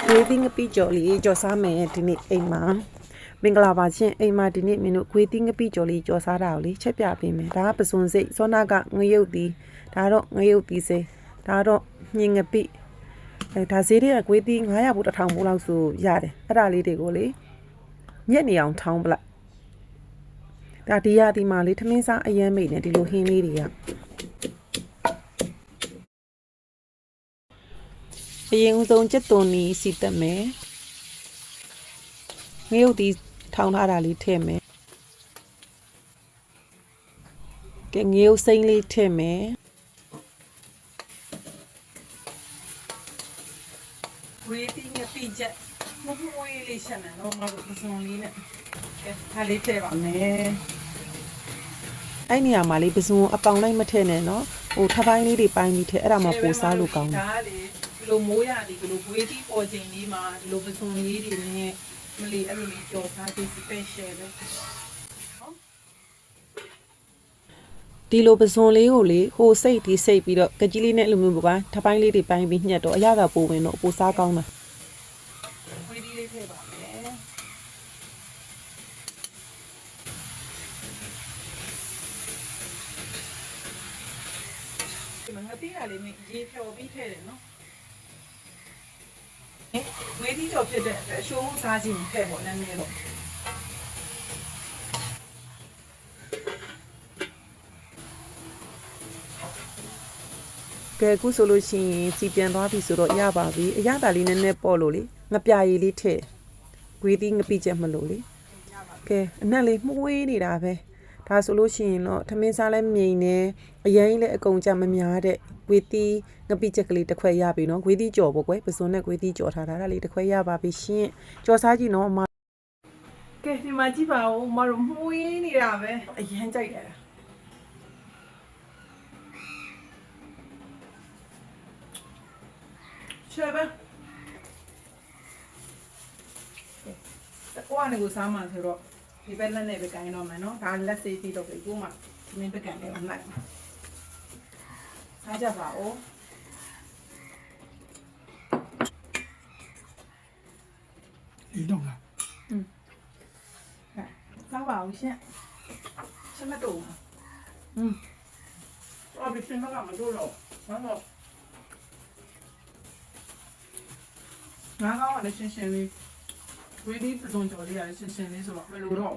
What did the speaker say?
Waiting a pijoli, Josame, Dinit Aima. Mingala Chin, Aima Dinit Minute, waiting a pijoli, Josarali, Chapia Pime, Rapasun say, Sonaga, Ngayoti, Taro, Ngayoti say, Taro, Ning a pi. Taziri, waiting, I put a town below to Yade, Rally de Goli. Yenny on town black. That the Yadi Mali, Tamisa, a year made, and the Lohin. အရင်ဦးဆုံးချက်သွန်နီစီတက်မယ်ငရုတ်ဒီထောင်းထားတာလေးထည့်မယ်ကဲငရုတ်စိမ့်လေးထည့်မယ်ဝေးပြီးငပိချက်မဟုတ်ဝေးလေးချက်မယ်တော့မဟုတ်ပစုံလေးနဲ့ကဲဒါလေးထည့်ပါမယ်အဲ့နေရာမှာလေးပစုံအပေါင်လိုက်မထည့်နဲ့နော်ဟိုထပိုင်းလေးတွေပိုင်းပြီးထည့်အဲ့ဒါမှပိုစားလို့ကောင်းတယ်ဒါလေလိုမိုးရဒီလိုဝေးပြီးပေါ်ချိန်လေးမှာဒီလိုပစုံလေးတွေနဲ့မလီအဲ့လိုလေးကြော်စားပြီး special ပဲဒီလိုပစုံလေးကိုလေဟိုစိတ်ဒီစိတ်ပြီးတော့ကကြီးလေးနဲ့လိုမျိုးပေါ့ထပိုင်းလေးတွေပိုင်းပြီးညှက်တော့အရသာပိုဝင်တော့ပိုစားကောင်းတာဝေးဒီလေးထည့်ပါမယ်ဒီမှာငါတိရလေးနဲ့ရေဖြော်ပြီးထည့်တယ်နော်ဝေးဒီကြော်ဖြစ်တဲ့အရှိုးစားခြင်းထည့်ပေါ့နည်းနည်းတော့ကဲအခုဆိုလို့ရှိရင်စီပြန်သွားပြီဆိုတော့ရပါပြီအရသာလေးနည်းနည်းပေါ့လို့လေငပြာရည်လေးထည့်ဝေးဒီငပိချက်မလို့လေကဲအနက်လေးမှုေးနေတာပဲဒါဆိုလို့ရှိရင်တော့ထမင်းစားလဲမြိန်နေအရင်လည်းအကုန်ကြမများတဲ့ဝေးဒီငပိချက်ကလေးတစ်ခွက်ရပြီနော်ဝေးဒီကြော်ပေါ့ကွယ်ပစုံနဲ့ဝေးဒီကြော်ထားတာဒါလေးတစ်ခွက်ရပါပြီရှင်ကြော်စားကြည့်နော်အမကဲဒီမှာကြည့်ပါဦးမတို့မှုေးနေတာပဲအရင်ကြိုက်တယ်ချဲပဲကိုကနေကိုစားမှဆိုတော့ဒီဘက်လက်နဲ့ပဲကိုင်းတော့မယ်နော်ဒါလက်စေးပြီးတော့ကိုမှမင်းပကံလေးကိုလိုက်စားကြပါဦး你懂了？စားပါဦးရှင်ဆက်မတော့我比现在干嘛多了？然后ငါးကောင်းကလည်းရှင်းရှင်းလေးဝေးဒီပစုံကြော်လေးကလည်းရှင်းရှင်းလေးဆိုတော့မလိုတော့